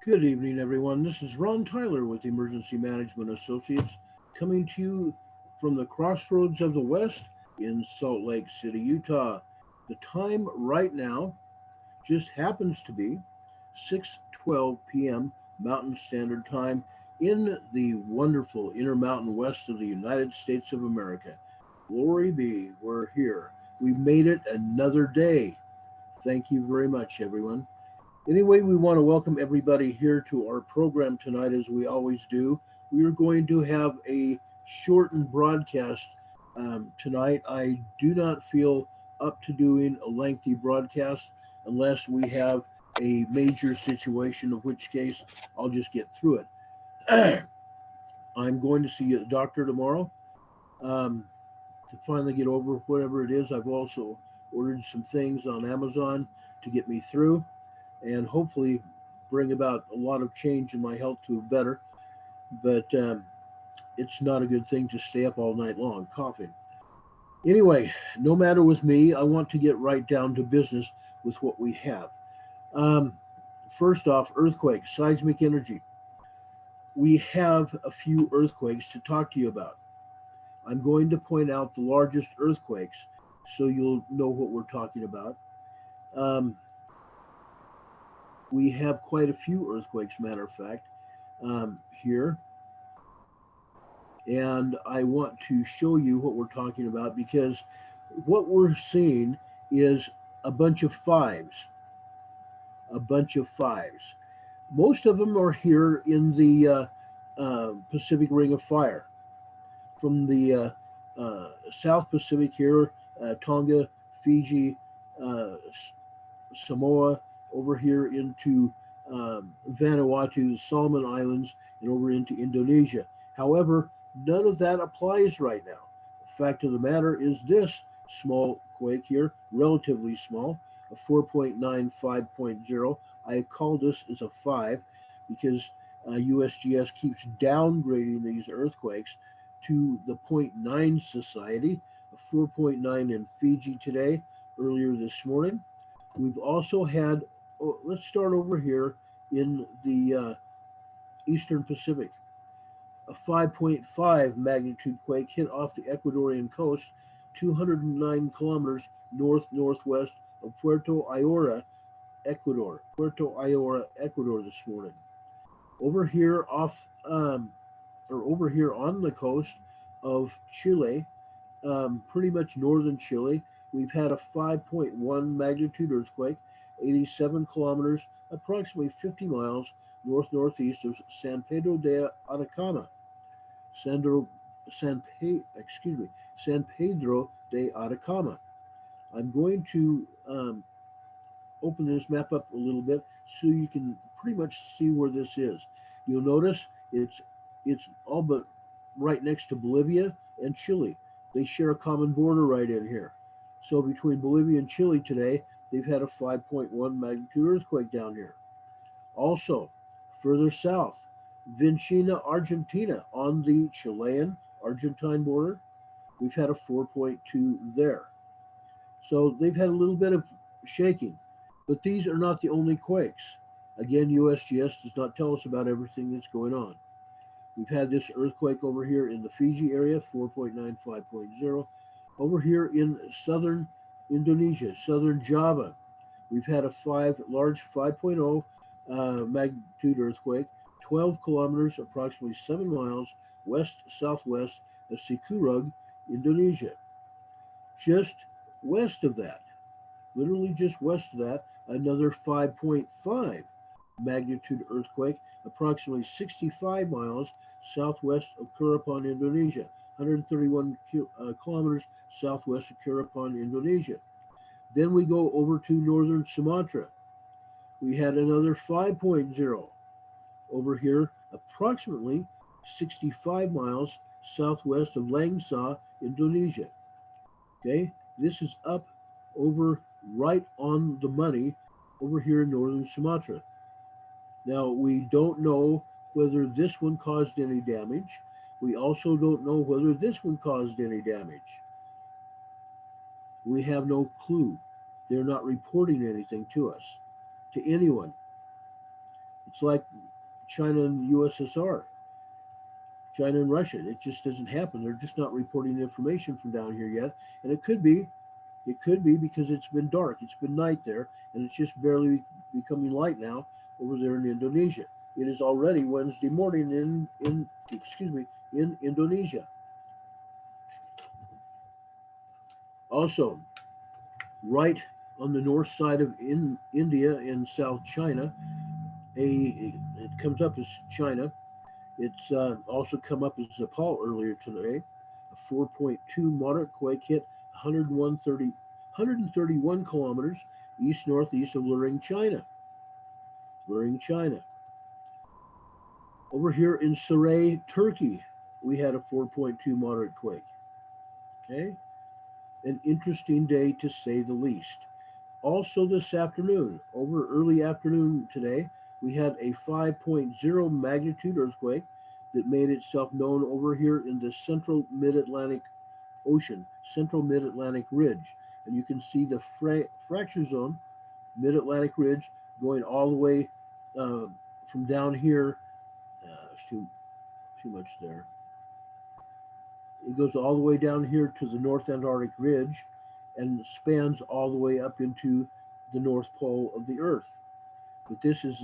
Good evening, everyone. This is Ron Tyler with Emergency Management Associates coming to you from the crossroads of the West in Salt Lake City, Utah. The time right now just happens to be 6:12 p.m. Mountain Standard Time in the wonderful Intermountain West of the United States of America. Glory be, we're here. We made it another day. Thank you very much, everyone. Anyway, we want to welcome everybody here to our program tonight, as we always do. We are going to have a shortened broadcast tonight. I do not feel up to doing a lengthy broadcast unless we have a major situation, of which case I'll just get through it. I'm going to see a doctor tomorrow um, to finally get over whatever it is. I've also ordered some things on Amazon to get me through and hopefully bring about a lot of change in my health to better. But it's not a good thing to stay up all night long coughing. Anyway, no matter with me, I want to get right down to business with what we have. Um, First off, earthquakes, seismic energy. We have a few earthquakes to talk to you about. I'm going to point out the largest earthquakes so you'll know what we're talking about. Um, we have quite a few earthquakes, matter of fact, here. And I want to show you what we're talking about because what we're seeing is a bunch of fives, a bunch of fives. Most of them are here in the Pacific Ring of Fire, from the South Pacific here, Tonga, Fiji, uh, Samoa, over here into Vanuatu, the Solomon Islands, and over into Indonesia. However, none of that applies right now. The fact of the matter is this small quake here, relatively small, a 4.95.0. I call this as a 5 because USGS keeps downgrading these earthquakes to the point 0.9 society, a 4.9 in Fiji today, earlier this morning. We've also had, oh, let's start over here in the Eastern Pacific. A 5.5 magnitude quake hit off the Ecuadorian coast, 209 kilometers north northwest of Puerto Ayora, Ecuador. Puerto Ayora, Ecuador this morning. Over here over here on the coast of Chile, pretty much northern Chile. We've had a 5.1 magnitude earthquake, 87 kilometers, approximately 50 miles north northeast of San Pedro de Atacama. Sandro, San Pedro de Atacama. I'm going to open this map up a little bit so you can pretty much see where this is. You'll notice it's all but right next to Bolivia and Chile. They share a common border right in here. So between Bolivia and Chile today, they've had a 5.1 magnitude earthquake down here. Also, further south, Vincina, Argentina, on the Chilean Argentine border, we've had a 4.2 there. So they've had a little bit of shaking. But these are not the only quakes. Again, USGS does not tell us about everything that's going on. We've had this earthquake over here in the Fiji area, 4.95.0. Over here in southern Indonesia, southern Java, we've had a large 5.0 magnitude earthquake, 12 kilometers, approximately 7 miles west southwest of Sikurug, Indonesia. Just west of that, literally just west of that, another 5.5 magnitude earthquake, approximately 65 miles southwest of Kurapan, Indonesia, 131 kilometers southwest of Kurapan, Indonesia. Then we go over to northern Sumatra. We had another 5.0 over here, approximately 65 miles southwest of Langsa, Indonesia. Okay, this is up over right on the money over here in northern Sumatra. Now, we don't know whether this one caused any damage. We also don't know whether this one caused any damage. We have no clue. They're not reporting anything to us, to anyone. It's like China and USSR, China and Russia. It just doesn't happen. They're just not reporting the information from down here yet. And it could be because it's been dark. It's been night there, and it's just barely becoming light now over there in Indonesia. It is already Wednesday morning in Indonesia. Also, right on the north side of India and South China, it comes up as China. It's also come up as Nepal earlier today. A 4.2 moderate quake hit 131 kilometers east northeast of Luring, China. Luring, China. Over here in Saray, Turkey, we had a 4.2 moderate quake. Okay, an interesting day to say the least. Also, this afternoon, over early afternoon today, we had a 5.0 magnitude earthquake that made itself known over here in the central mid-Atlantic Ocean, central mid-Atlantic ridge. And you can see the fracture zone, mid-Atlantic ridge, going all the way from down here. Too much there. It goes all the way down here to the North Antarctic ridge and spans all the way up into the North Pole of the Earth. But this is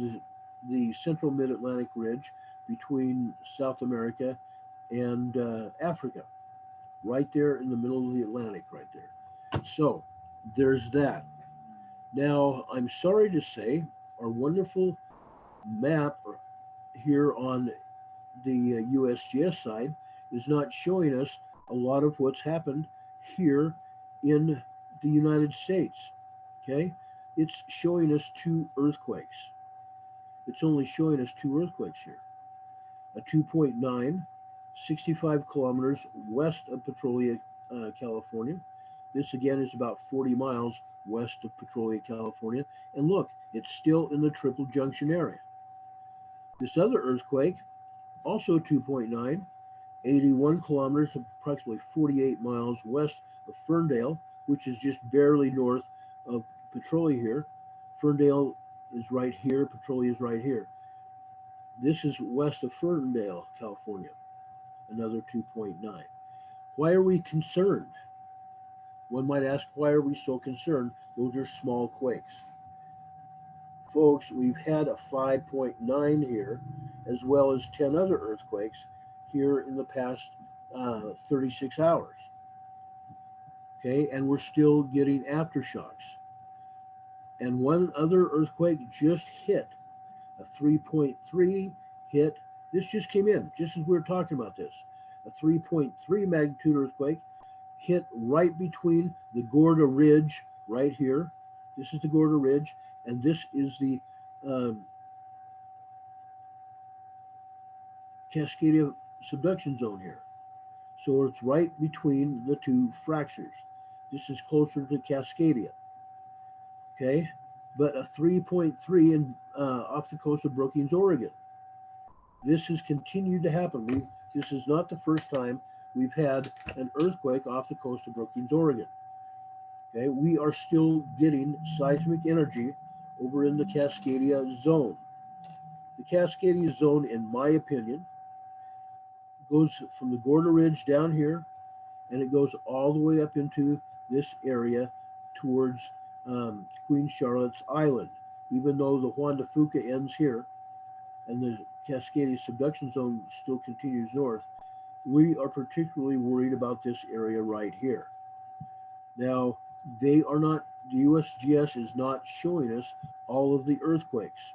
the central mid-Atlantic ridge between South America and Africa, right there in the middle of the Atlantic, right there. So there's that. Now, I'm sorry to say, our wonderful map here on the USGS side is not showing us a lot of what's happened here in the United States. Okay, it's showing us two earthquakes. It's only showing us two earthquakes here. A 2.9, 65 kilometers west of Petrolia, California. This again is about 40 miles west of Petrolia, California. And look, it's still in the Triple Junction area. This other earthquake, also 2.9, 81 kilometers, approximately 48 miles west of Ferndale, which is just barely north of Petrolia here. Ferndale is right here, Petrolia is right here. This is west of Ferndale, California, another 2.9. Why are we concerned? One might ask, why are we so concerned? Those are small quakes. Folks, we've had a 5.9 here, as well as 10 other earthquakes here in the past 36 hours. Okay, and we're still getting aftershocks. And one other earthquake just hit, a 3.3 hit. This just came in, just as we were talking about this. A 3.3 magnitude earthquake hit right between the Gorda Ridge right here. This is the Gorda Ridge, and this is the Cascadia subduction zone here. So it's right between the two fractures. This is closer to Cascadia. Okay, but a 3.3 in off the coast of Brookings, Oregon. This has continued to happen. This is not the first time we've had an earthquake off the coast of Brookings, Oregon. Okay, we are still getting seismic energy over in the Cascadia zone. The Cascadia zone, in my opinion, goes from the Gorda Ridge down here, and it goes all the way up into this area towards Queen Charlotte's Island. Even though the Juan de Fuca ends here, and the Cascadia subduction zone still continues north, we are particularly worried about this area right here. Now, the USGS is not showing us all of the earthquakes.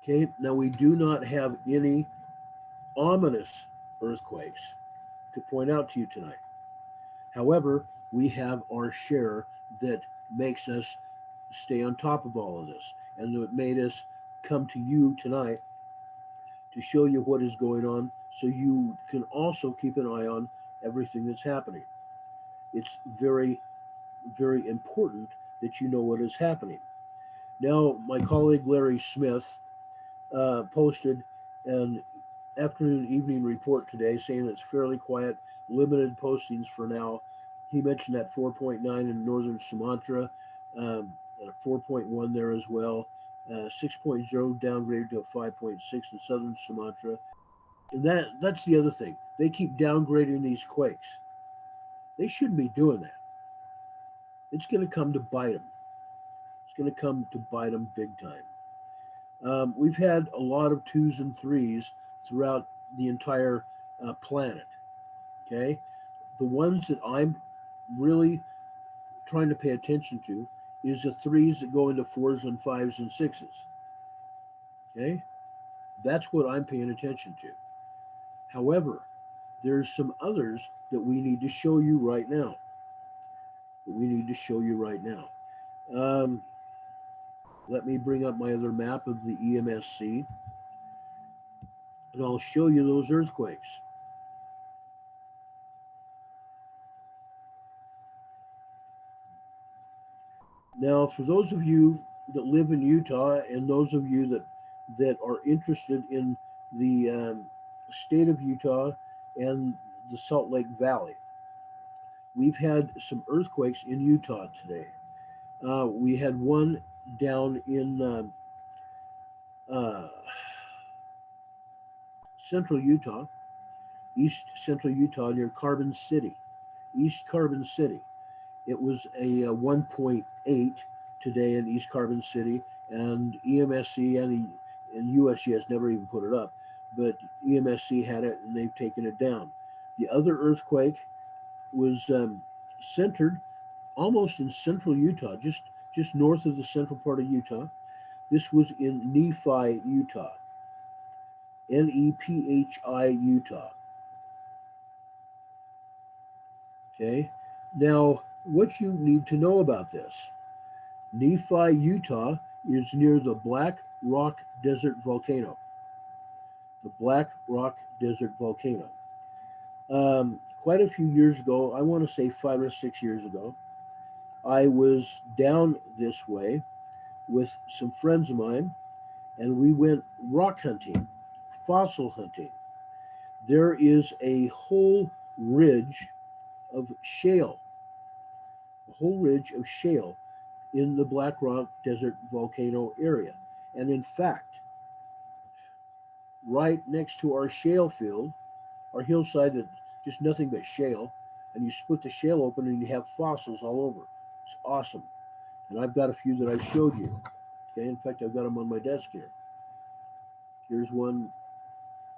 Okay, now we do not have any ominous earthquakes to point out to you tonight. However, we have our share that makes us stay on top of all of this, and that made us come to you tonight to show you what is going on, so you can also keep an eye on everything that's happening. It's very, very important that you know what is happening. Now, my colleague Larry Smith posted an afternoon evening report today saying it's fairly quiet, limited postings for now. He mentioned that 4.9 in northern Sumatra, and a 4.1 there as well. 6.0 downgraded to a 5.6 in southern Sumatra. And that's the other thing. They keep downgrading these quakes. They shouldn't be doing that. It's going to come to bite them. It's going to come to bite them big time. We've had a lot of twos and threes throughout the entire planet. Okay, the ones that I'm really trying to pay attention to is the threes that go into fours and fives and sixes. Okay, that's what I'm paying attention to. However, there's some others that we need to show you right now. Um, Let me bring up my other map of the EMSC, and I'll show you those earthquakes. Now, for those of you that live in Utah and those of you that are interested in the state of Utah and the Salt Lake Valley, we've had some earthquakes in Utah today. We had one down in uh, central Utah, east central Utah, near Carbon City, East Carbon City. It was a 1.8 today in East Carbon City, and EMSC and USGS never even put it up, but EMSC had it and they've taken it down. The other earthquake was centered almost in central Utah, just north of the central part of Utah. This was in Nephi, Utah. Nephi, Utah. Okay. Now, what you need to know about this: Nephi, Utah is near the Black Rock Desert volcano. The Black Rock Desert volcano. Quite a few years ago, I want to say 5 or 6 years ago, I was down this way with some friends of mine, and we went rock hunting, fossil hunting. There is a whole ridge of shale, in the Black Rock Desert volcano area. And in fact, right next to our shale field, our hillside that's just nothing but shale, and you split the shale open and you have fossils all over. It's awesome. And I've got a few that I've showed you. Okay, in fact, I've got them on my desk here. Here's one,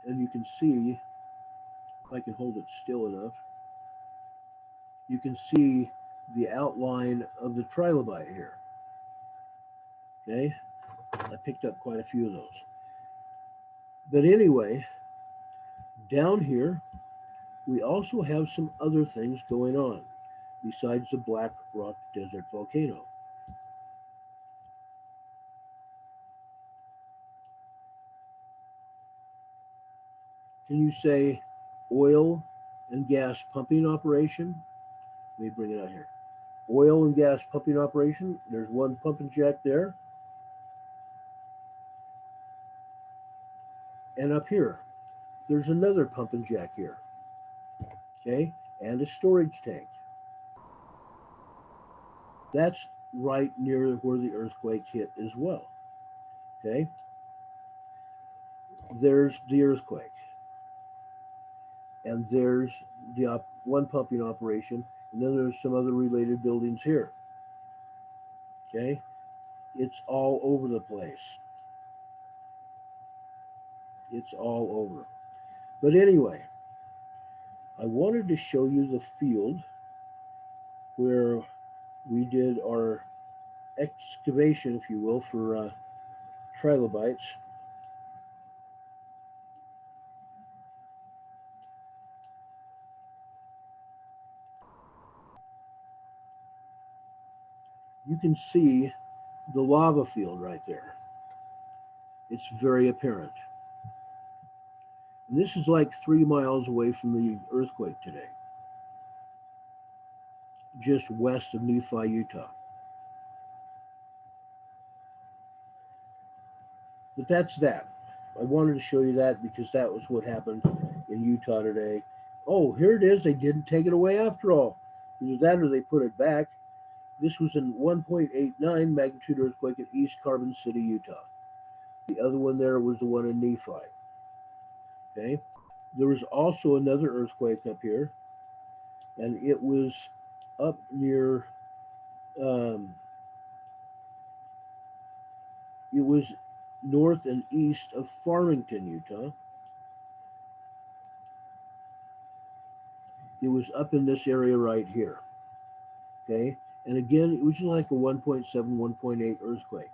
and you can see, if I can hold it still enough, you can see the outline of the trilobite here. Okay, I picked up quite a few of those. But anyway, down here, we also have some other things going on besides the Black Rock Desert volcano. Can you say oil and gas pumping operation? Let me bring it out here. Oil and gas pumping operation. There's one pumping jack there. And up here, there's another pumping jack here. Okay, and a storage tank. That's right near where the earthquake hit as well. Okay, there's the earthquake, and there's the one pumping operation, and then there's some other related buildings here. Okay, it's all over the place. It's all over. But anyway, I wanted to show you the field where we did our excavation, if you will, for trilobites. You can see the lava field right there. It's very apparent. And this is like 3 miles away from the earthquake today, just west of Nephi, Utah. But that's that. I wanted to show you that because that was what happened in Utah today. Oh, here it is. They didn't take it away after all. Either that or they put it back. This was a 1.89 magnitude earthquake in East Carbon City, Utah. The other one there was the one in Nephi. Okay. There was also another earthquake up here, and it was up near, um, it was north and east of Farmington, Utah. It was up in this area right here. Okay. And again, it was like a 1.7, 1.8 earthquake.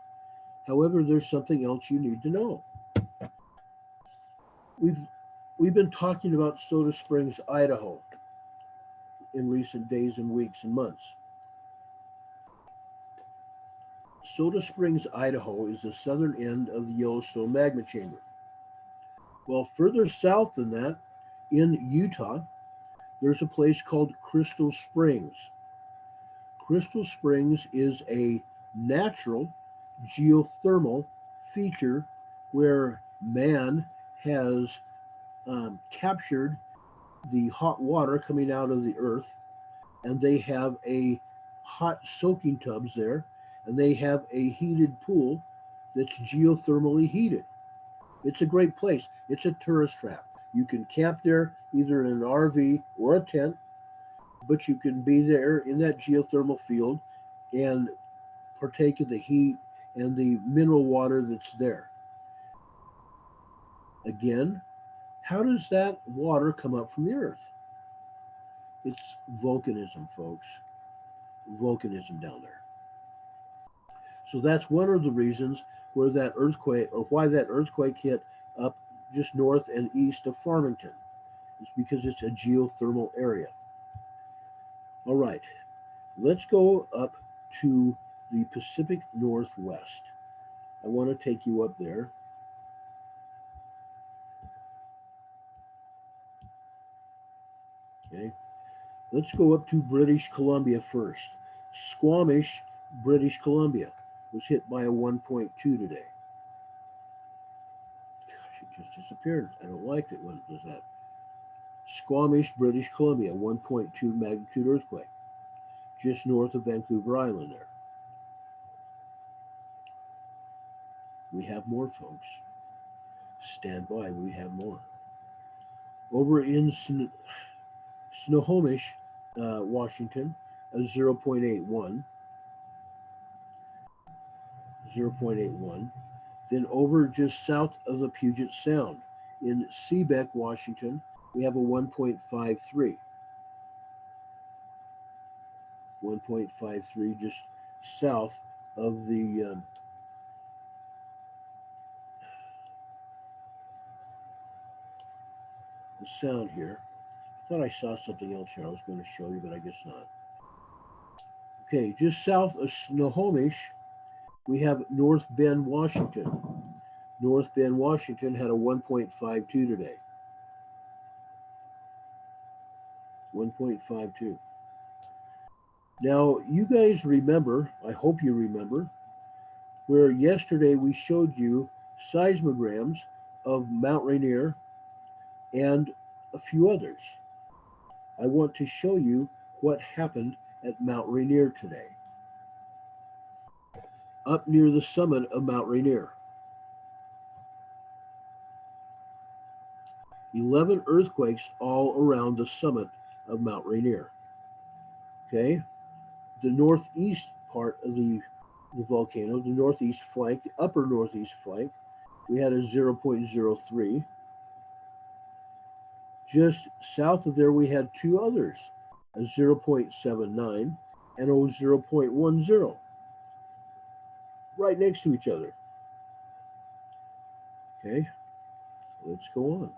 However, there's something else you need to know. We've we've been talking about Soda Springs, Idaho in recent days and weeks and months. Soda Springs, Idaho is the southern end of the Yellowstone magma chamber. Well, further south than that, in Utah, there's a place called Crystal Springs. Crystal Springs is a natural geothermal feature where man has captured the hot water coming out of the earth, and they have a hot soaking tubs there, and they have a heated pool that's geothermally heated. It's a great place. It's a tourist trap. You can camp there either in an RV or a tent, but you can be there in that geothermal field and partake of the heat and the mineral water that's there. Again, how does that water come up from the earth? It's volcanism, folks. Volcanism down there. So that's one of the reasons where that earthquake, or why that earthquake hit up just north and east of Farmington. It's because it's a geothermal area. All right, let's go up to the Pacific Northwest. I want to take you up there. Okay, let's go up to British Columbia first. Squamish, British Columbia was hit by a 1.2 today. Gosh, it just disappeared. I don't like it when it does that. Squamish, British Columbia, 1.2 magnitude earthquake, just north of Vancouver Island there. We have more, folks. Stand by, we have more. Over in Snohomish, Washington, a 0.81. 0.81. Then over just south of the Puget Sound in Seebeck, Washington, we have a 1.53. 1.53 just south of the sound here. I thought I saw something else here I was going to show you, but I guess not. Okay, just south of Snohomish, we have North Bend, Washington. North Bend, Washington had a 1.52 today. 1.52. Now, you guys remember, I hope you remember, where yesterday we showed you seismograms of Mount Rainier and a few others. I want to show you what happened at Mount Rainier today. Up near the summit of Mount Rainier. 11 earthquakes all around the summit of Mount Rainier. Okay, the northeast part of the volcano, the northeast flank, the upper northeast flank, we had a 0.03. Just south of there, we had two others, a 0.79 and a 0.10, right next to each other. Okay, let's go on.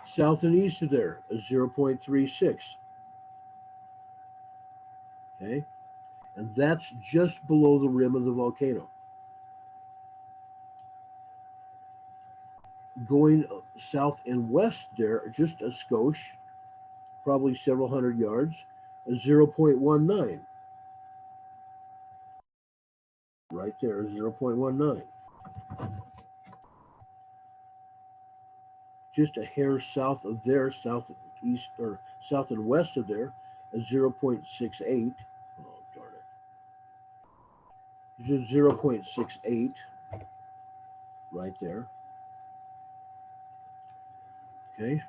South and east of there, a 0.36. Okay, and that's just below the rim of the volcano. Going south and west there, just a skosh, probably several hundred yards, a 0.19. Right there, 0.19. Just a hair south of there, southeast or south and west of there, a 0.68. Oh, darn it. This is 0.68 right there. Okay.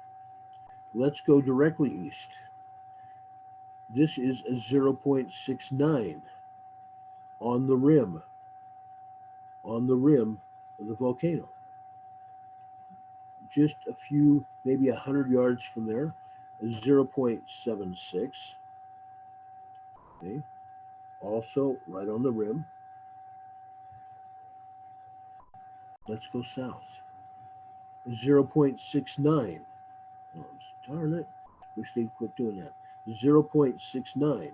Let's go directly east. This is a 0.69 on the rim of the volcano. Just a few, maybe 100 yards from there, a 0.76. Okay. Also right on the rim. Let's go south. 0.69. Oh, darn it. Wish they'd quit doing that. 0.69.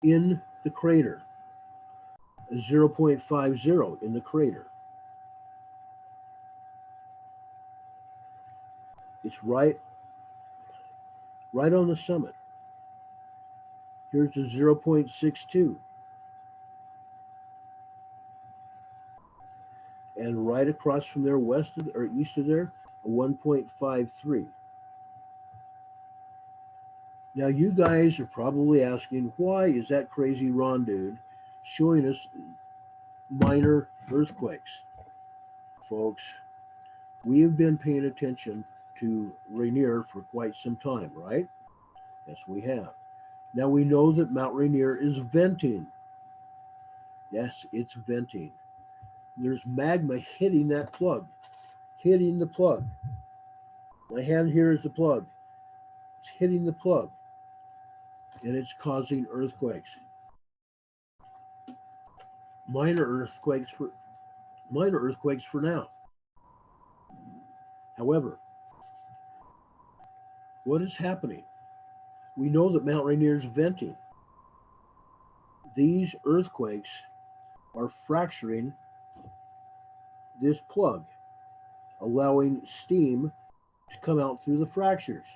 In the crater. 0.50 in the crater. It's right on the summit. Here's a 0.62. And right across from there, west of or east of there, a 1.53. Now you guys are probably asking, why is that crazy Ron dude showing us minor earthquakes? Folks, we have been paying attention to Rainier for quite some time, right? Yes, we have. Now we know that Mount Rainier is venting. Yes, it's venting. There's magma hitting that plug, hitting the plug. My hand here is the plug. It's hitting the plug, and it's causing earthquakes. Minor earthquakes for now. However, what is happening? We know that Mount Rainier is venting. These earthquakes are fracturing this plug, allowing steam to come out through the fractures.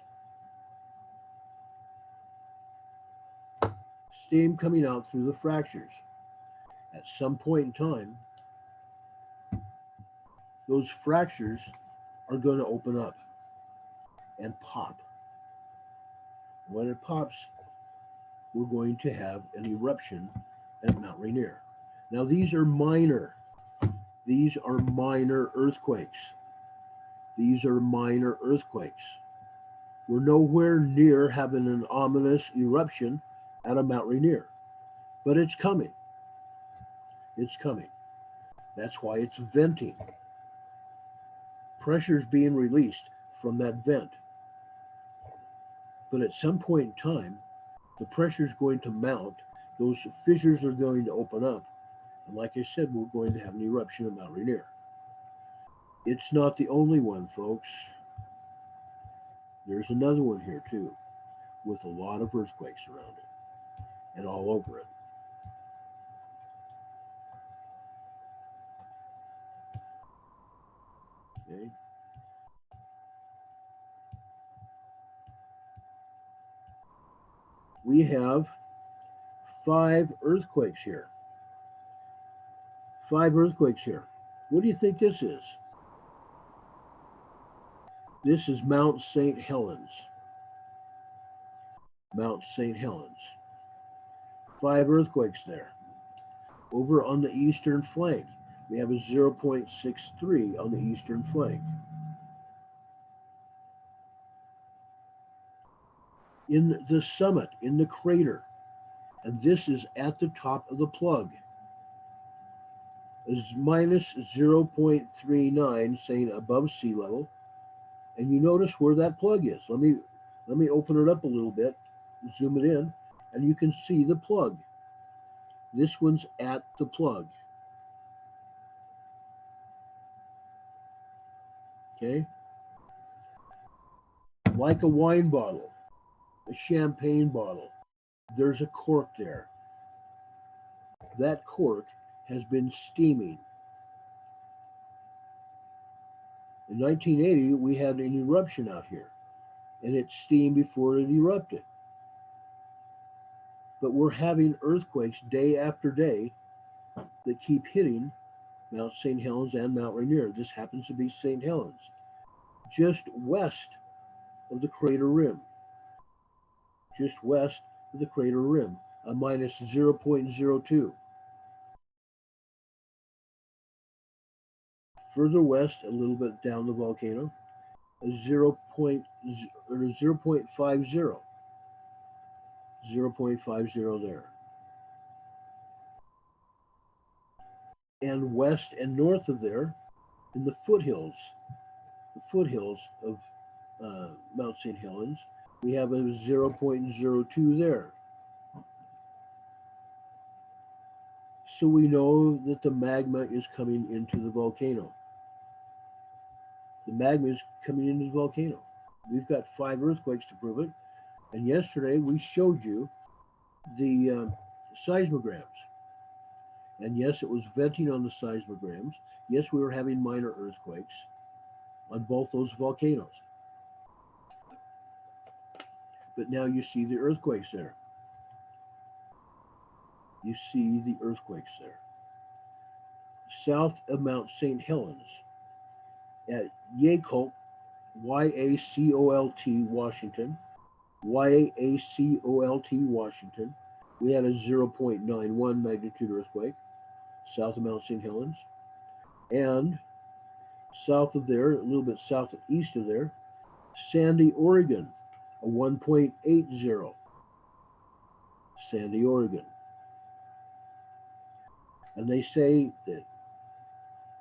Steam coming out through the fractures. At some point in time, those fractures are going to open up and pop. When it pops, we're going to have an eruption at Mount Rainier. Now these are minor earthquakes. These are minor earthquakes. We're nowhere near having an ominous eruption out of Mount Rainier, but it's coming. It's coming. That's why it's venting. Pressure is being released from that vent. But at some point in time, the pressure is going to mount. Those fissures are going to open up. And like I said, we're going to have an eruption at Mount Rainier. It's not the only one, folks. There's another one here too, with a lot of earthquakes around it and all over it. Okay. We have 5 earthquakes here. 5 earthquakes here. What do you think this is? This is Mount St. Helens. Mount St. Helens. 5 earthquakes there. Over on the eastern flank, we have a 0.63 on the eastern flank. In the summit, in the crater, and this is at the top of the plug, is minus 0.39, saying above sea level. And you notice where that plug is. Let me open it up a little bit, zoom it in, and you can see the plug. This one's at the plug. Okay? Like a wine bottle, a champagne bottle, there's a cork there. That cork has been steaming. In 1980, we had an eruption out here, and it steamed before it erupted. But we're having earthquakes day after day that keep hitting Mount St. Helens and Mount Rainier. This happens to be St. Helens. Just west of the crater rim, just west of the crater rim, a minus 0.02. Further west, a little bit down the volcano, a 0.50, 0.50 there. And west and north of there, in the foothills of Mount St. Helens, we have a 0.02 there. So we know that the magma is coming into the volcano. The magma is coming into the volcano. We've got 5 earthquakes to prove it. And yesterday we showed you the seismograms. And yes, it was venting on the seismograms. Yes, we were having minor earthquakes on both those volcanoes. But now you see the earthquakes there. You see the earthquakes there. South of Mount St. Helens at Yacolt, Y-A-C-O-L-T, Washington, Y-A-C-O-L-T, Washington, we had a 0.91 magnitude earthquake south of Mount St. Helens. And south of there, a little bit southeast of there, Sandy, Oregon, a 1.80. Sandy, Oregon. And they say that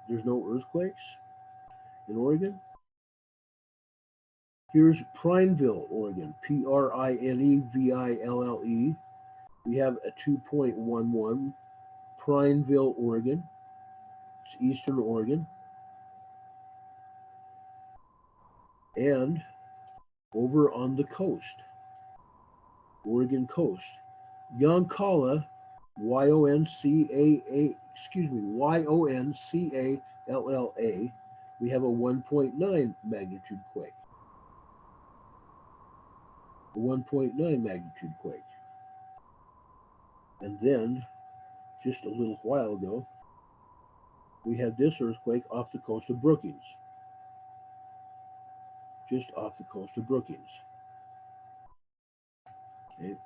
there's no earthquakes in Oregon. Here's Prineville, Oregon, Prineville. We have a 2.11. Prineville, Oregon. It's eastern Oregon. And over on the coast, Oregon coast, Yoncalla, Yoncalla, we have a 1.9 magnitude quake. A 1.9 magnitude quake. And then, just a little while ago, we had this earthquake off the coast of Brookings. Just off the coast of Brookings. Okay.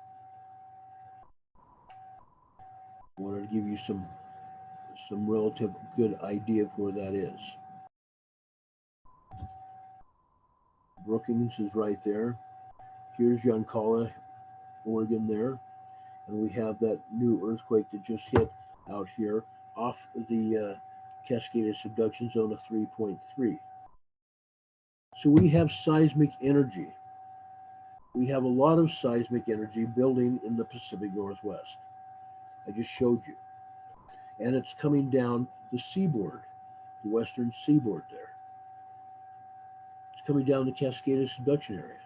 I wanted to give you some relative good idea of where that is. Brookings is right there. Here's Yoncalla, Oregon there. And we have that new earthquake that just hit out here off the Cascade Subduction Zone of 3.3. So we have seismic energy. We have a lot of seismic energy building in the Pacific Northwest. I just showed you. And it's coming down the seaboard, the western seaboard there. It's coming down the Cascade Subduction area.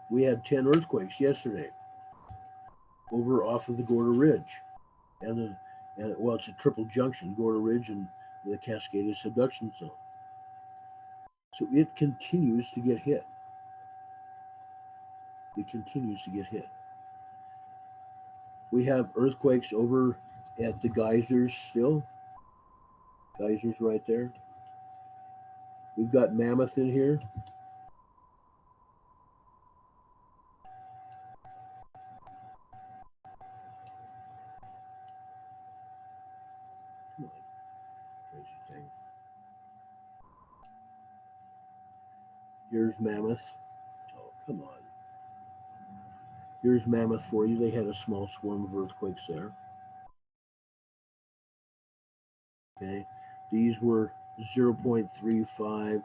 We had 10 earthquakes yesterday over off of the Gorda Ridge. And it's a triple junction, Gorda Ridge and the Cascade Subduction Zone. So it continues to get hit. It continues to get hit. We have earthquakes over at the geysers still. Geysers right there. We've got Mammoth in here. Come on, crazy thing. Here's Mammoth. Oh, come on. Here's Mammoth for you. They had a small swarm of earthquakes there. Okay. These were 0.35,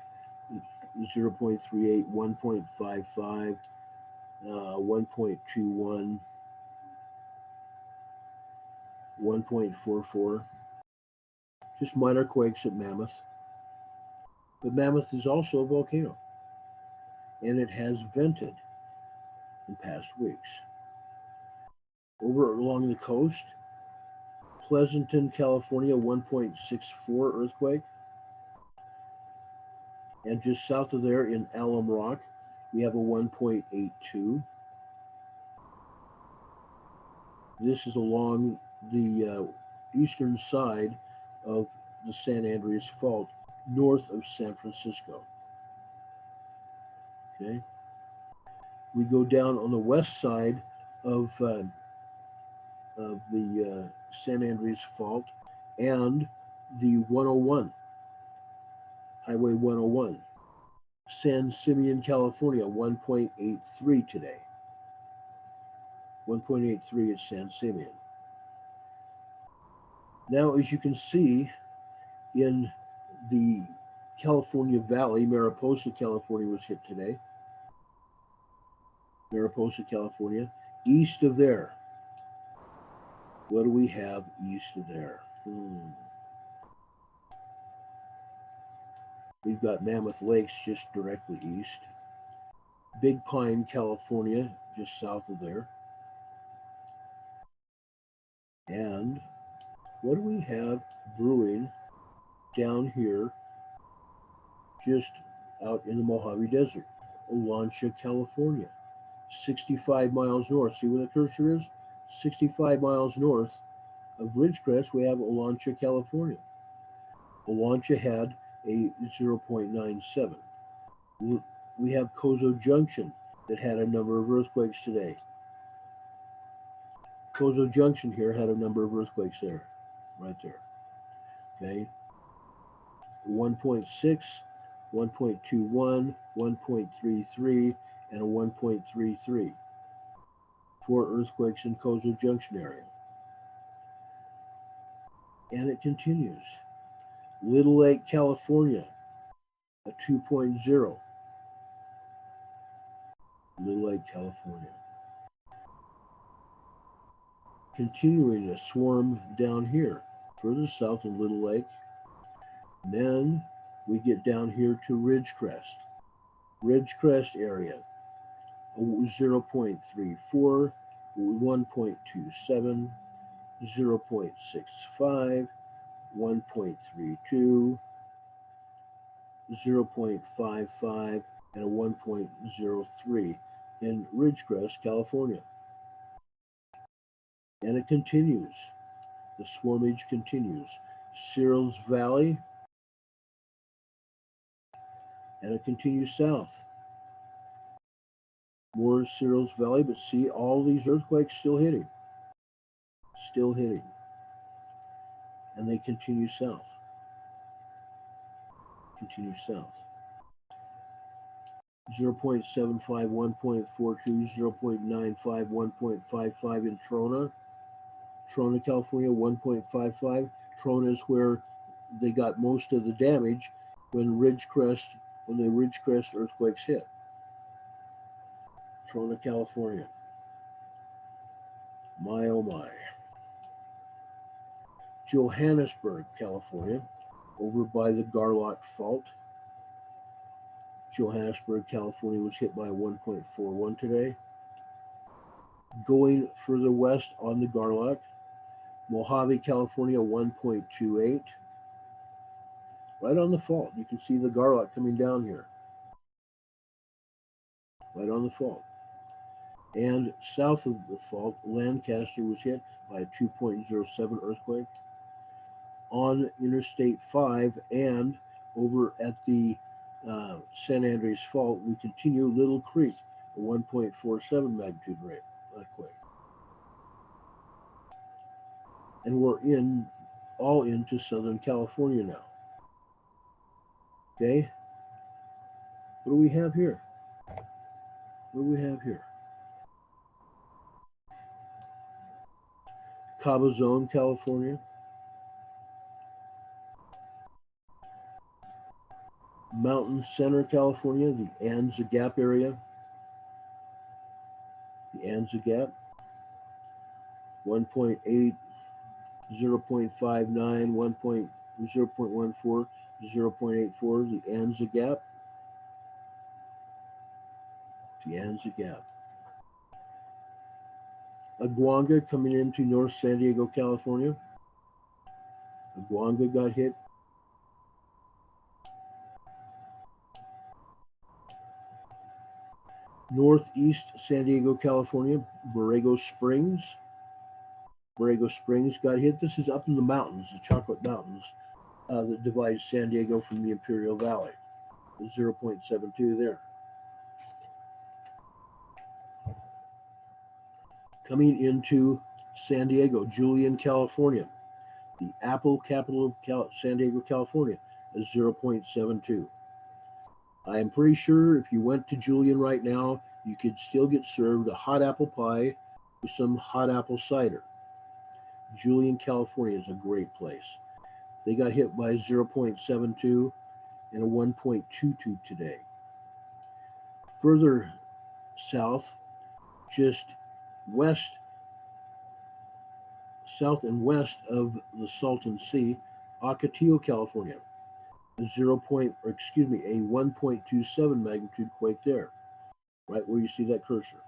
0.38, 1.55, 1.21, 1.44. Just minor quakes at Mammoth. But Mammoth is also a volcano. And it has vented in past weeks. Over along the coast, Pleasanton, California, 1.64 earthquake. And just south of there in Alum Rock, we have a 1.82. This is along the eastern side of the San Andreas Fault, north of San Francisco. Okay. We go down on the west side of the San Andreas Fault and the 101, Highway 101, San Simeon, California, 1.83 today. 1.83 is San Simeon. Now, as you can see, in the California Valley, Mariposa, California was hit today. Mariposa, California. East of there, what do we have east of there? We've got Mammoth Lakes just directly east. Big Pine, California, just south of there. And what do we have brewing down here just out in the Mojave Desert? Olancha, California, 65 miles north. See where the cursor is? 65 miles north of Ridgecrest, we have Olancha, California. Olancha had a 0.97. We have Cozo Junction that had a number of earthquakes today. Cozo Junction here had a number of earthquakes there, right there. Okay. 1.6, 1.21, 1.33, and a 1.33. 4 earthquakes in Cozo Junction area. And it continues. Little Lake, California, a 2.0. Little Lake, California. Continuing a swarm down here, further south in Little Lake. And then we get down here to Ridgecrest. Ridgecrest area, 0.34, 1.27, 0.65, 1.32, 0.55, and a 1.03 in Ridgecrest, California. And it continues. The swarmage continues. Searles Valley, and it continues south. More Searles Valley, but see all these earthquakes still hitting. Still hitting. And they continue south. Continue south. 0.75, 1.42, 0.95, 1.55 in Trona. Trona, California, 1.55. Trona is where they got most of the damage when the Ridgecrest earthquakes hit. Trona, California. My oh my. Johannesburg, California, over by the Garlock Fault. Johannesburg, California was hit by 1.41 today. Going further west on the Garlock, Mojave, California, 1.28. Right on the fault. You can see the Garlock coming down here. Right on the fault. And south of the fault, Lancaster was hit by a 2.07 earthquake. On Interstate 5 and over at the San Andreas Fault, we continue Little Creek, a 1.47 magnitude earthquake. And we're all into Southern California now. Okay, what do we have here? What do we have here? Cabazon, California. Mountain Center, California, the Anza Gap area. The Anza Gap. 1.8, 0.59, 0.14, 0.84, the Anza Gap. The Anza Gap. Aguanga coming into North San Diego, California. Aguanga got hit. Northeast San Diego, California, Borrego Springs. Borrego Springs got hit. This is up in the mountains, the Chocolate Mountains, that divides San Diego from the Imperial Valley. 0.72 there. coming into San Diego, Julian, California. The Apple capital of San Diego, California, is 0.72. I am pretty sure if you went to Julian right now, you could still get served a hot apple pie with some hot apple cider. Julian, California is a great place. They got hit by 0.72 and a 1.22 today. Further south, just west, south and west of the Salton Sea, Ocotillo, California, a 1.27 magnitude quake there, right where you see that cursor.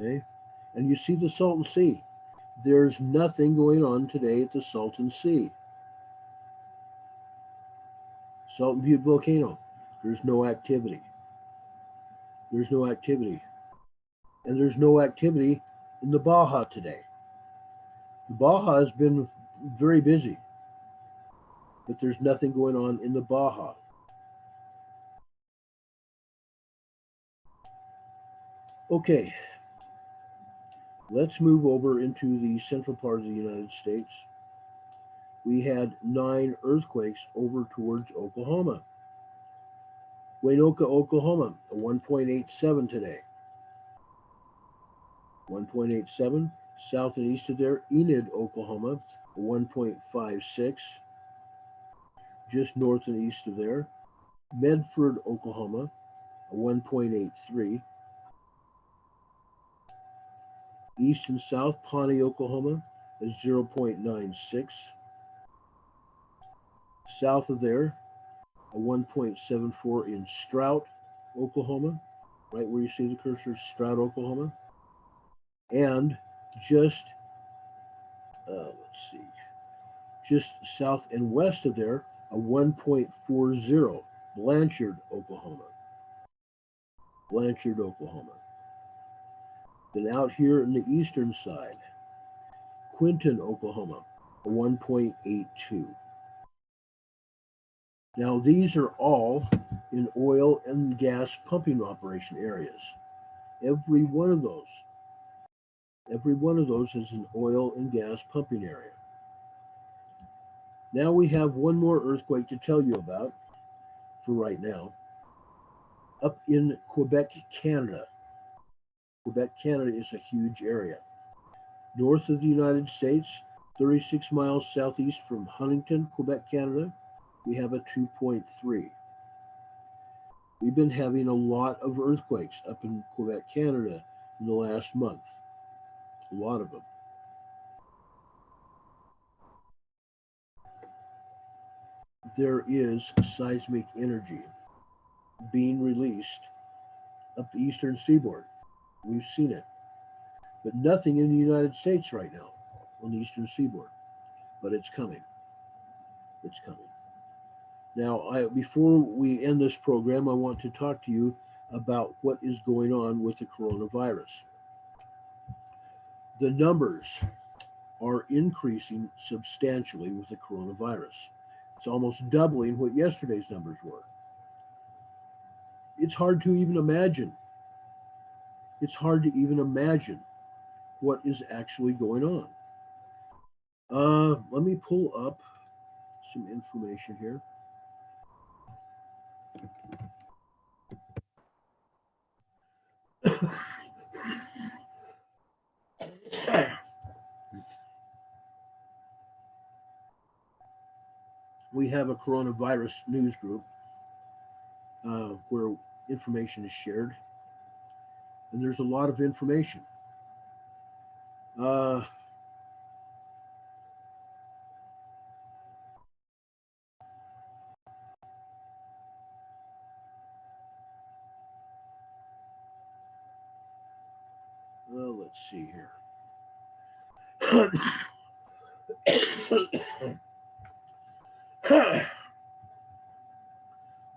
Okay, and you see the Salton Sea. There's nothing going on today at the Salton Sea. Salton Butte volcano. There's no activity. There's no activity. And there's no activity in the Baja today. The Baja has been very busy, but there's nothing going on in the Baja. Okay, let's move over into the central part of the United States. We had 9 earthquakes over towards Oklahoma. Waynoka, Oklahoma, a 1.87 today. 1.87. South and east of there, Enid, Oklahoma, a 1.56. Just north and east of there. Medford, Oklahoma, a 1.83. East and south, Pawnee, Oklahoma, a 0.96. South of there, a 1.74 in Strout, Oklahoma, right where you see the cursor, Strout, Oklahoma. And just, just south and west of there, a 1.40, Blanchard, Oklahoma. Blanchard, Oklahoma. Then out here in the eastern side, Quinton, Oklahoma, a 1.82. Now these are all in oil and gas pumping operation areas. Every one of those is an oil and gas pumping area. Now we have one more earthquake to tell you about for right now. Up in Quebec, Canada. Quebec, Canada is a huge area. North of the United States, 36 miles southeast from Huntington, Quebec, Canada, we have a 2.3. We've been having a lot of earthquakes up in Quebec, Canada in the last month. A lot of them. There is seismic energy being released up the eastern seaboard. We've seen it. But nothing in the United States right now on the eastern seaboard. But it's coming. It's coming. Now, before we end this program, I want to talk to you about what is going on with the coronavirus. The numbers are increasing substantially with the coronavirus. It's almost doubling what yesterday's numbers were. It's hard to even imagine. It's hard to even imagine what is actually going on. Let me pull up some information here. We have a coronavirus news group where information is shared, and there's a lot of information. Well, let's see here.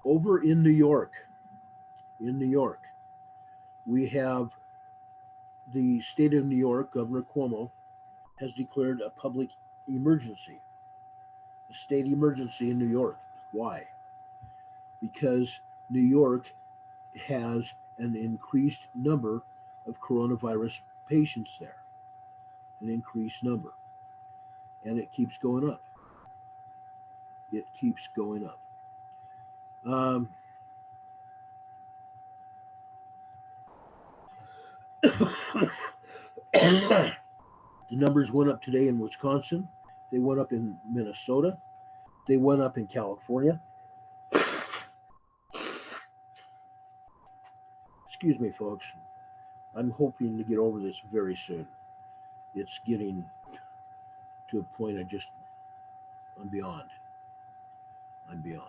Over in New York, we have the state of New York, Governor Cuomo, has declared a public emergency, a state emergency in New York. Why? Because New York has an increased number of coronavirus patients there, an increased number, and it keeps going up. It keeps going up. Um, the numbers went up today in Wisconsin. They went up in Minnesota. They went up in California. Excuse me, folks. I'm hoping to get over this very soon. It's getting to a point I'm beyond. I'm beyond.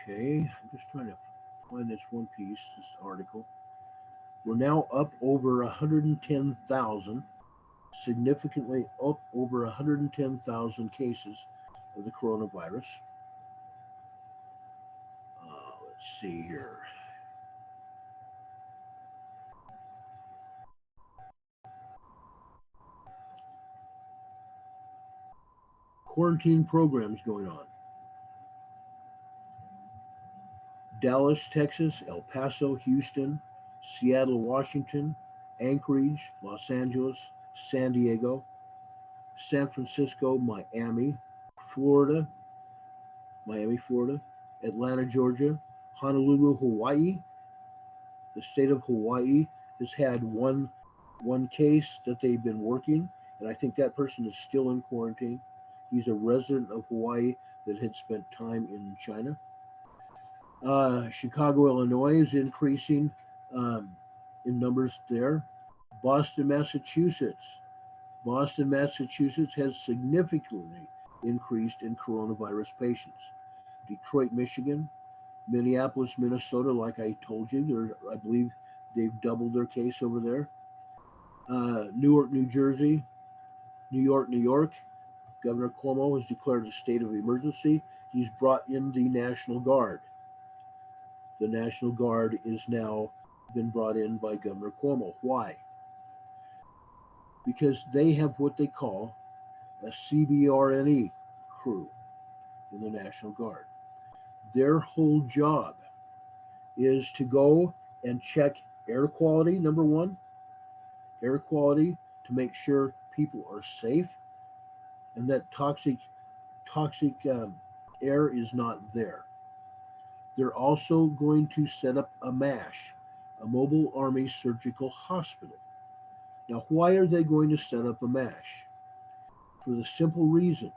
Okay, I'm just trying to find this one piece, this article. We're now up over 110,000, significantly up over 110,000 cases of the coronavirus. Let's see here. Quarantine programs going on. Dallas, Texas, El Paso, Houston, Seattle, Washington, Anchorage, Los Angeles, San Diego, San Francisco, Florida, Miami, Florida, Atlanta, Georgia, Honolulu, Hawaii. The state of Hawaii has had one case that they've been working, and I think that person is still in quarantine. He's a resident of Hawaii that had spent time in China. Chicago, Illinois is increasing in numbers there. Boston, Massachusetts. Boston, Massachusetts has significantly increased in coronavirus patients. Detroit, Michigan, Minneapolis, Minnesota, like I told you, I believe they've doubled their case over there. Newark, New Jersey, New York. Governor Cuomo has declared a state of emergency. He's brought in the National Guard. The National Guard is now been brought in by Governor Cuomo. Why? Because they have what they call a CBRNE crew in the National Guard. Their whole job is to go and check air quality, number one, air quality to make sure people are safe and that toxic air is not there. They're also going to set up a MASH, a Mobile Army Surgical Hospital. Now, why are they going to set up a MASH? For the simple reason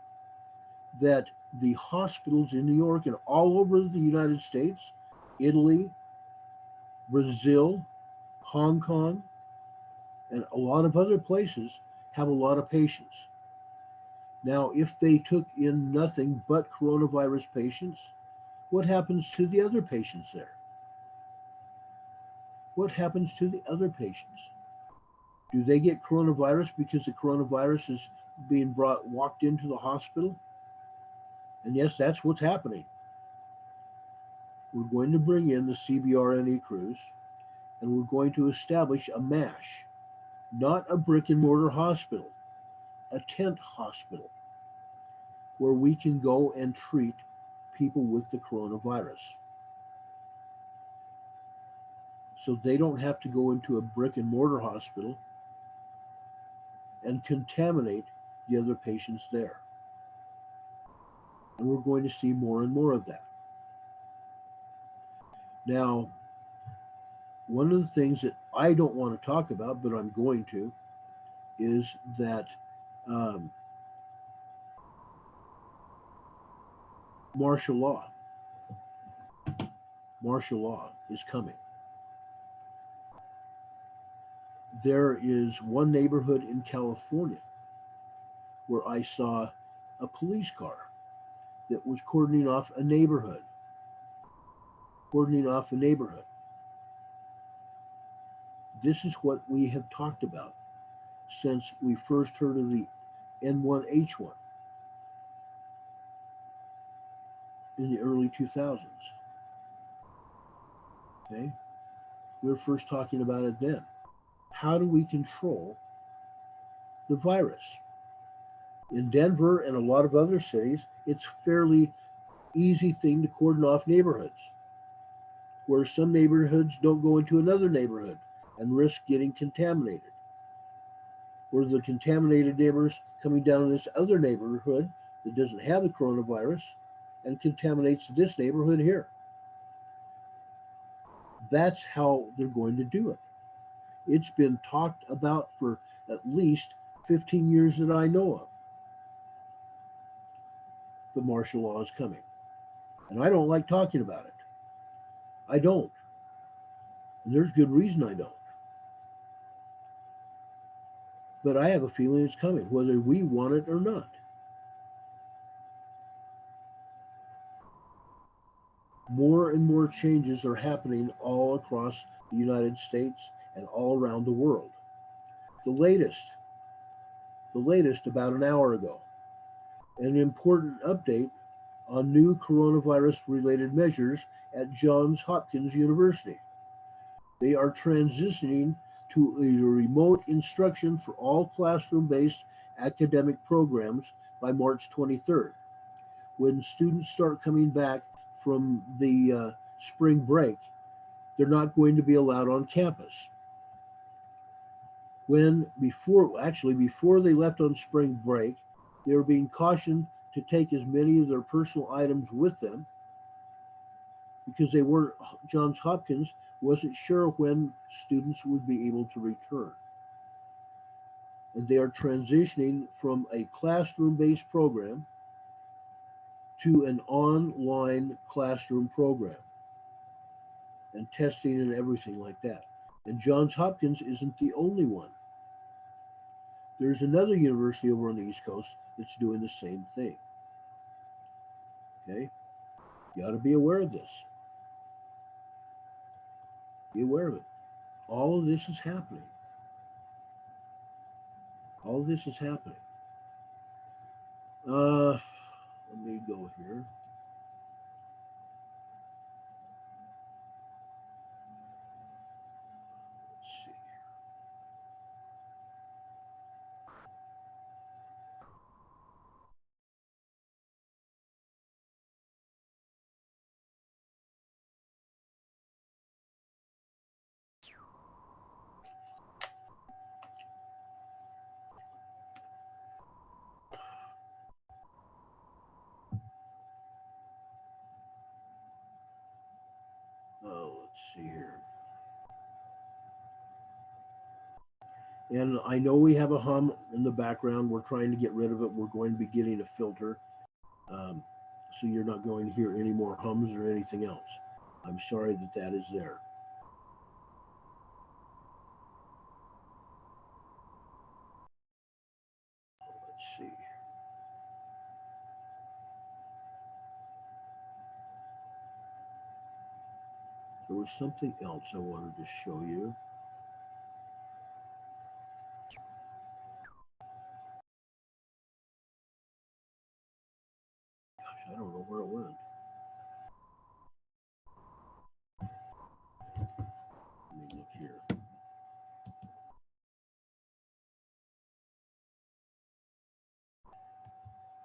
that the hospitals in New York and all over the United States, Italy, Brazil, Hong Kong, and a lot of other places have a lot of patients. Now, if they took in nothing but coronavirus patients, what happens to the other patients there? What happens to the other patients? Do they get coronavirus because the coronavirus is being walked into the hospital? And yes, that's what's happening. We're going to bring in the CBRNE crews and we're going to establish a MASH, not a brick and mortar hospital, a tent hospital where we can go and treat people with the coronavirus. So they don't have to go into a brick and mortar hospital and contaminate the other patients there. And we're going to see more and more of that. Now, one of the things that I don't want to talk about, but I'm going to, is that martial law. Martial law is coming. There is one neighborhood in California where I saw a police car that was cordoning off a neighborhood. Cordoning off a neighborhood. This is what we have talked about since we first heard of the N1H1 in the early 2000s. Okay? We were first talking about it then. How do we control the virus? In Denver and a lot of other cities, it's fairly easy thing to cordon off neighborhoods, where some neighborhoods don't go into another neighborhood and risk getting contaminated. Where the contaminated neighbors coming down in this other neighborhood that doesn't have the coronavirus and contaminates this neighborhood here. That's how they're going to do it. It's been talked about for at least 15 years that I know of. The martial law is coming. And I don't like talking about it. I don't. And there's good reason I don't. But I have a feeling it's coming, whether we want it or not. More and more changes are happening all across the United States and all around the world. The latest, about an hour ago, an important update on new coronavirus related measures at Johns Hopkins University. They are transitioning to a remote instruction for all classroom based academic programs by March 23rd. When students start coming back from the spring break, they're not going to be allowed on campus. Before they left on spring break, they were being cautioned to take as many of their personal items with them because they weren't Johns Hopkins wasn't sure when students would be able to return. And they are transitioning from a classroom-based program to an online classroom program and testing and everything like that. And Johns Hopkins isn't the only one. There's another university over on the East Coast that's doing the same thing. Okay? You ought to be aware of this. Be aware of it. All of this is happening. All of this is happening. Let me go here. Let's see. Oh, let's see here. And I know we have a hum in the background. We're trying to get rid of it. We're going to be getting a filter. Um, so you're not going to hear any more hums or anything else. I'm sorry that that is there. Let's see. There was something else I wanted to show you. Gosh, I don't know where it went. Let me look here.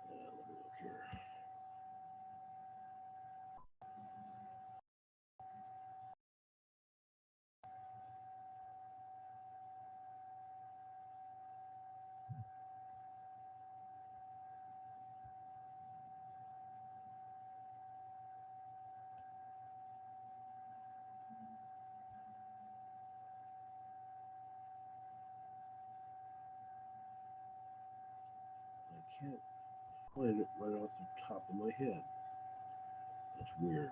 Let me look here. I can't find it right off the top of my head. That's weird.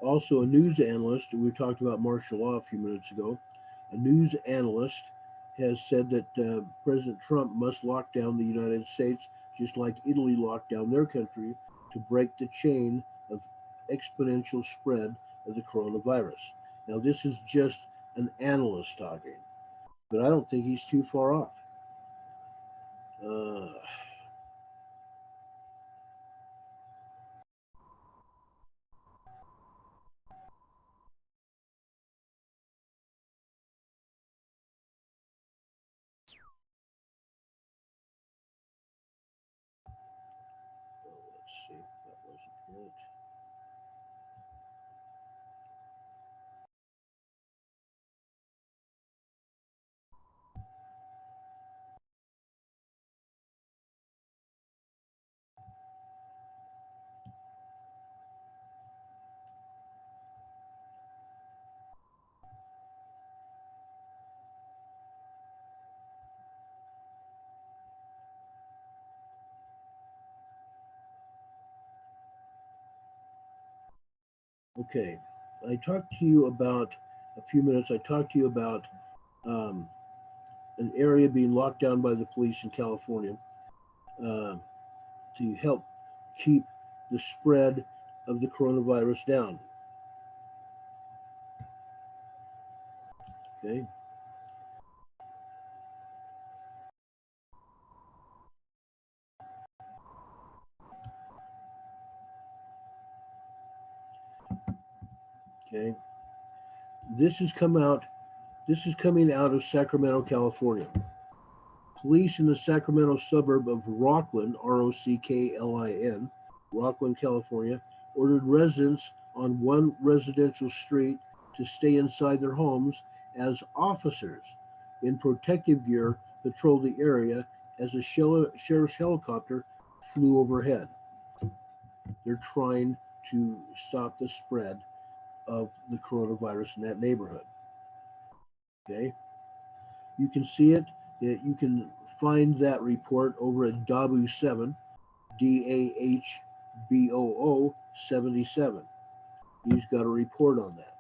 Also, a news analyst, we talked about martial law a few minutes ago, a news analyst has said that President Trump must lock down the United States just like Italy locked down their country to break the chain of exponential spread of the coronavirus. Now, this is just an analyst talking, but I don't think he's too far off. Uh, Okay, I talked to you about a few minutes. I talked to you about um, an area being locked down by the police in California uh, to help keep the spread of the coronavirus down. Okay, okay. This has come out. This is coming out of Sacramento, California. Police in the Sacramento suburb of Rocklin, Rocklin, Rocklin, California, ordered residents on one residential street to stay inside their homes as officers in protective gear patrolled the area as a sheriff's helicopter flew overhead. They're trying to stop the spread of the coronavirus in that neighborhood. Okay, you can see it. You can find that report over at DABU 7, DAHBOO 77. He's got a report on that.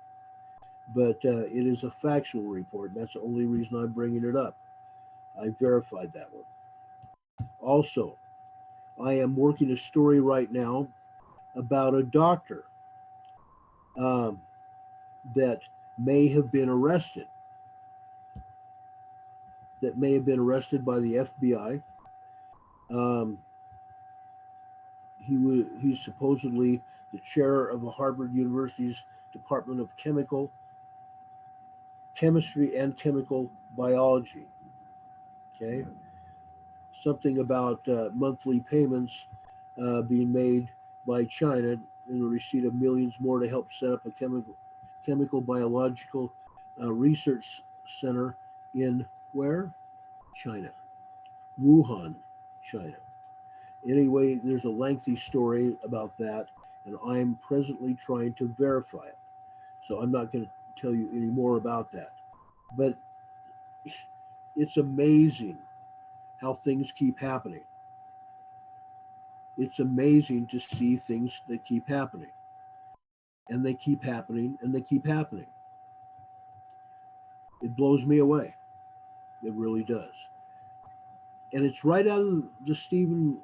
But it is a factual report. That's the only reason I'm bringing it up. I verified that one. Also, I am working a story right now about a doctor um, that may have been arrested, by the FBI. Um, he's supposedly the chair of Harvard University's Department of Chemistry and Chemical Biology. Okay, something about monthly payments being made by China in the receipt of millions more to help set up a chemical biological research center in where? China, Wuhan, China. Anyway, there's a lengthy story about that, and I'm presently trying to verify it. So I'm not going to tell you any more about that. But it's amazing how things keep happening. It's amazing to see things that keep happening. And they keep happening and they keep happening. It blows me away. It really does. And it's right out of the Stephen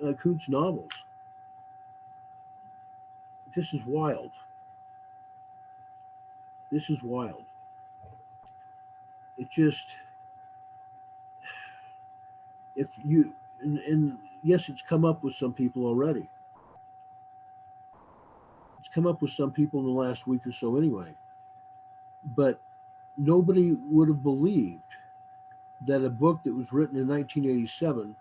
Coontz novels. This is wild. This is wild. It just, if you, and yes, it's come up with some people already. It's come up with some people in the last week or so anyway. But nobody would have believed that a book that was written in 1987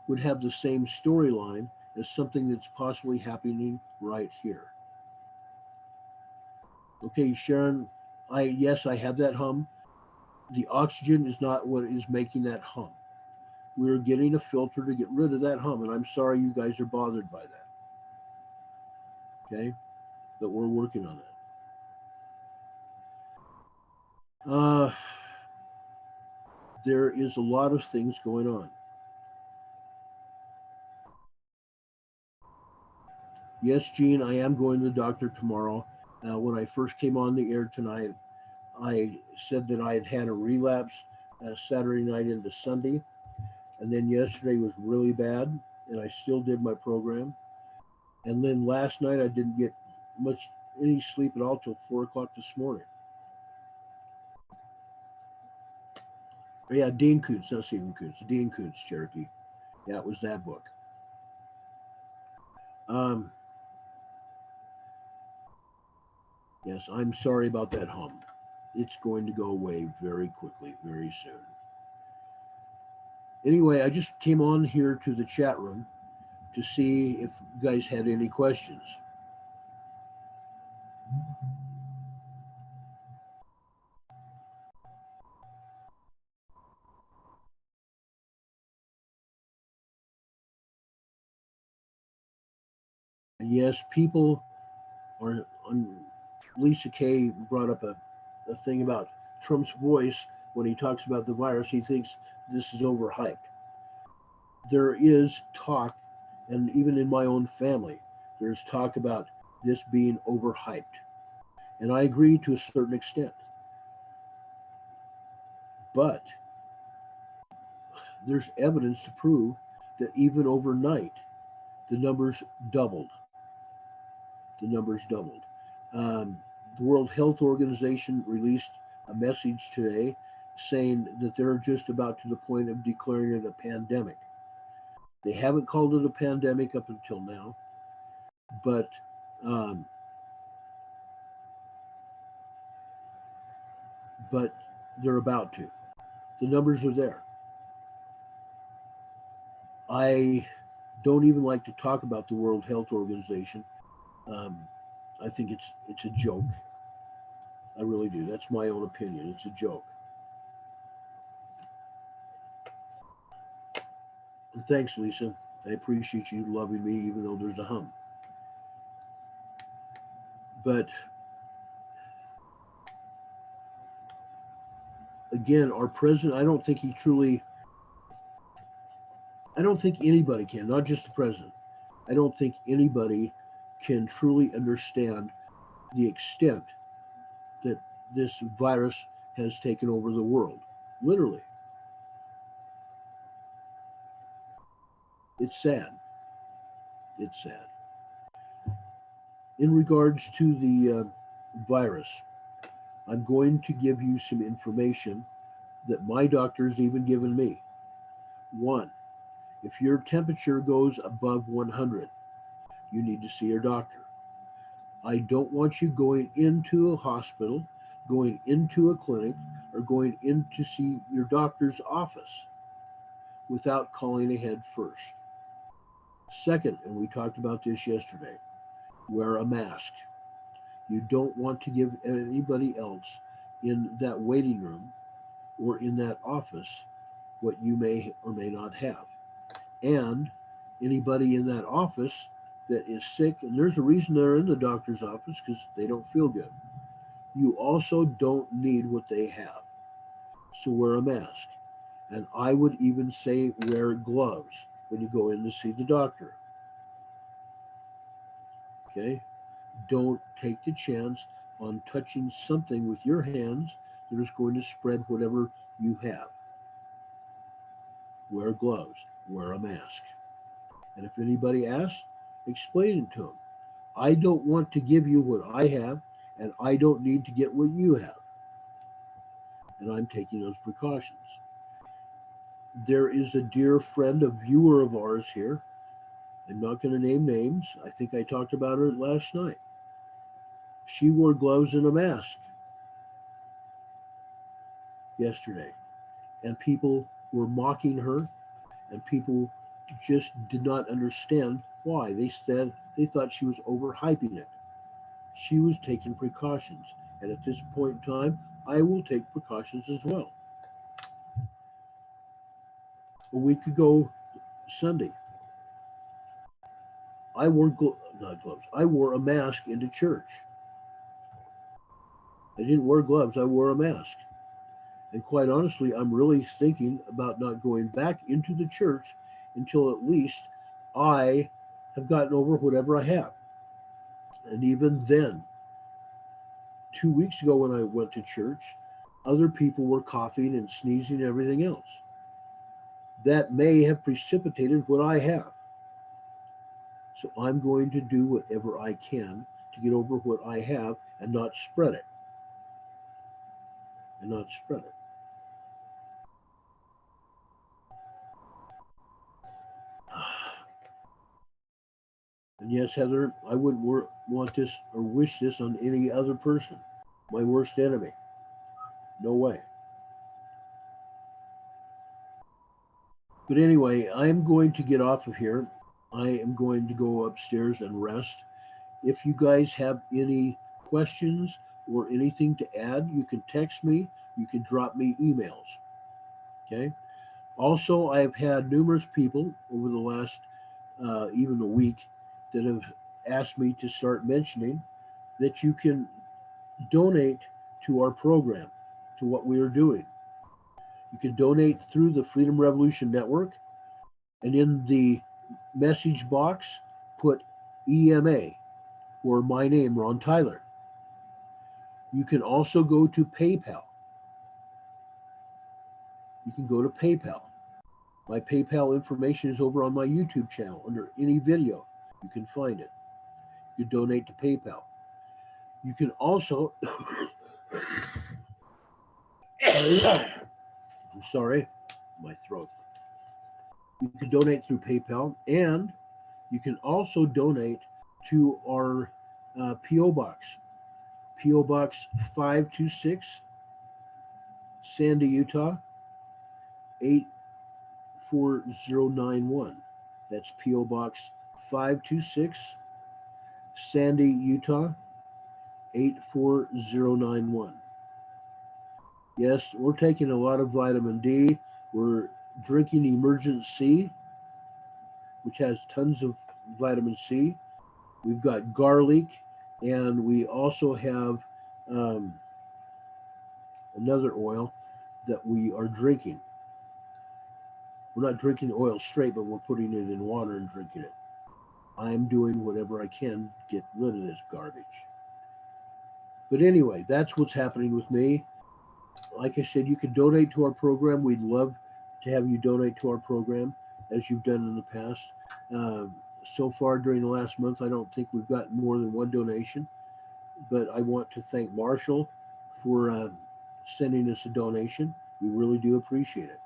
would have the same storyline as something that's possibly happening right here. Okay, Sharon, I have that hum. The oxygen is not what is making that hum. We're getting a filter to get rid of that hum, and I'm sorry you guys are bothered by that. Okay, but we're working on it. There is a lot of things going on. Yes, Gene, I am going to the doctor tomorrow. When I first came on the air tonight, I said that I had had a relapse Saturday night into Sunday, and then yesterday was really bad, and I still did my program. And then last night I didn't get much any sleep at all till 4 o'clock this morning. Oh, yeah, Dean Koontz, not Stephen Koontz, Dean Koontz, Cherokee. Yeah, it was that book. Um, yes, I'm sorry about that hum. It's going to go away very quickly, very soon. Anyway, I just came on here to the chat room to see if you guys had any questions. Yes, people are on. Lisa Kay brought up a thing about Trump's voice when he talks about the virus. He thinks this is overhyped. There is talk, and even in my own family, there's talk about this being overhyped. And I agree to a certain extent. But there's evidence to prove that even overnight, the numbers doubled. The numbers doubled. The World Health Organization released a message today saying that they're just about to the point of declaring it a pandemic. They haven't called it a pandemic up until now, but um, but they're about to. The numbers are there. I don't even like to talk about the World Health Organization. Um, I think it's a joke. I really do. That's my own opinion. It's a joke. And thanks, Lisa. I appreciate you loving me, even though there's a hum. But again, our president, I don't think anybody can, not just the president. I don't think anybody can truly understand the extent that this virus has taken over the world. Literally. It's sad. It's sad. In regards to the virus, I'm going to give you some information that my doctor's even given me. One, if your temperature goes above 100, you need to see your doctor. I don't want you going into a hospital, going into a clinic, or going in to see your doctor's office without calling ahead first. Second, and we talked about this yesterday, wear a mask. You don't want to give anybody else in that waiting room or in that office what you may or may not have. And anybody in that office that is sick, and there's a reason they're in the doctor's office because they don't feel good. You also don't need what they have. So wear a mask. And I would even say wear gloves when you go in to see the doctor. Okay? Don't take the chance on touching something with your hands that is going to spread whatever you have. Wear gloves, wear a mask. And if anybody asks, explain it to them. I don't want to give you what I have, and I don't need to get what you have. And I'm taking those precautions. There is a dear friend, a viewer of ours here. I'm not going to name names. I think I talked about her last night. She wore gloves and a mask yesterday, and people were mocking her, and people just did not understand why. They said they thought she was overhyping it. She was taking precautions, and at this point in time, I will take precautions as well. A week ago, Sunday, I wore not gloves. I wore a mask into church. I didn't wear gloves. I wore a mask. And quite honestly, I'm really thinking about not going back into the church until at least I have gotten over whatever I have. And even then, 2 weeks ago when I went to church, other people were coughing and sneezing and everything else. That may have precipitated what I have. So I'm going to do whatever I can to get over what I have and not spread it. And not spread it. And yes, Heather, I wouldn't want this or wish this on any other person. My worst enemy. No way. But anyway, I'm going to get off of here. I am going to go upstairs and rest. If you guys have any questions or anything to add, you can text me, you can drop me emails. Okay. Also, I've had numerous people over the last even a week that have asked me to start mentioning that you can donate to our program, to what we are doing. You can donate through the Freedom Revolution Network, and in the message box, put EMA, or my name, Ron Tyler. You can also go to PayPal. You can go to PayPal. My PayPal information is over on my YouTube channel under any video. You can find it. You can donate to PayPal. You can also, I'm sorry, my throat. You can donate through PayPal, and you can also donate to our P.O. Box. P.O. Box 526, Sandy, Utah, 84091. That's P.O. Box 526, Sandy, Utah, 84091. Yes, we're taking a lot of vitamin D. We're drinking Emergent C, which has tons of vitamin C. We've got garlic, and we also have another oil that we are drinking. We're not drinking the oil straight, but we're putting it in water and drinking it. I'm doing whatever I can to get rid of this garbage. But anyway, that's what's happening with me. Like I said, you can donate to our program. We'd love to have you donate to our program as you've done in the past. So far during the last month, I don't think we've gotten more than one donation, but I want to thank Marshall for sending us a donation. We really do appreciate it.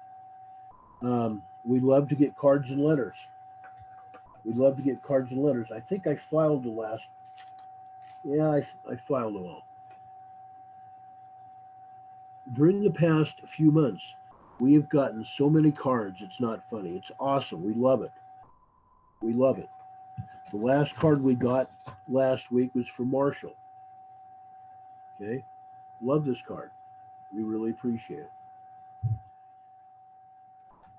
We love to get cards and letters. We love to get cards and letters. I think I filed the last, I filed them all. During the past few months, we have gotten so many cards, it's not funny. It's awesome. We love it. We love it. The last card we got last week was for Marshall. Okay? Love this card. We really appreciate it.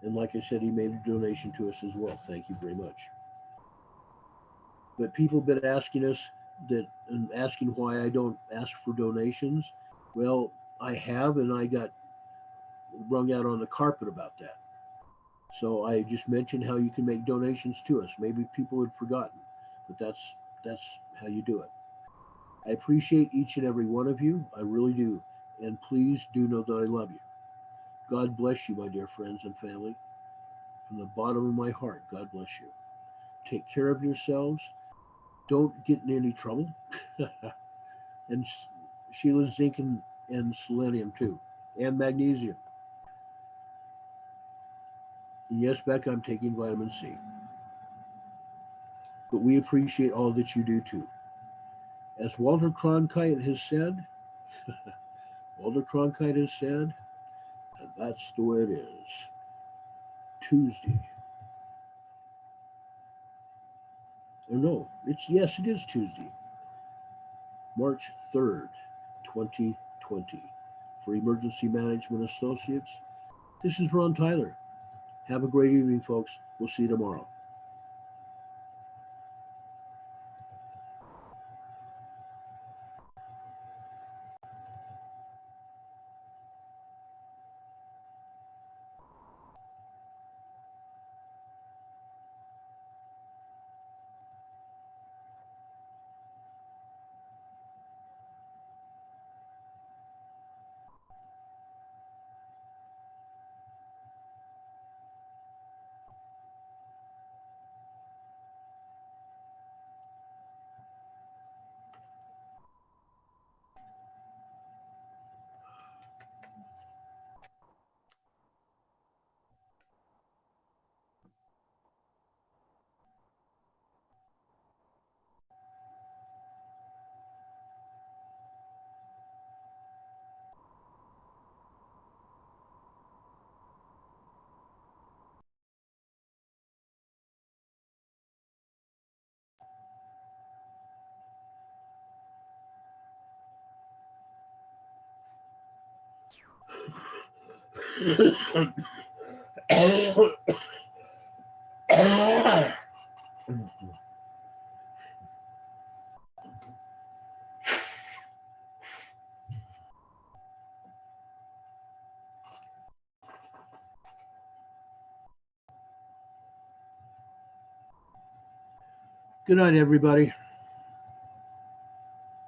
And like I said, he made a donation to us as well. Thank you very much. But people have been asking us that and asking why I don't ask for donations. Well, I have, and I got wrung out on the carpet about that. So I just mentioned how you can make donations to us. Maybe people had forgotten, but that's how you do it. I appreciate each and every one of you. I really do. And please do know that I love you. God bless you, my dear friends and family. From the bottom of my heart, God bless you. Take care of yourselves. Don't get in any trouble. And Sheila's zinc and selenium too, and magnesium. And yes, Becca, I'm taking vitamin C. But we appreciate all that you do too. As Walter Cronkite has said, and that's the way it is. Tuesday. Or no, it is Tuesday, March 3rd, 2020. For Emergency Management Associates, this is Ron Tyler. Have a great evening, folks. We'll see you tomorrow. Good night, everybody.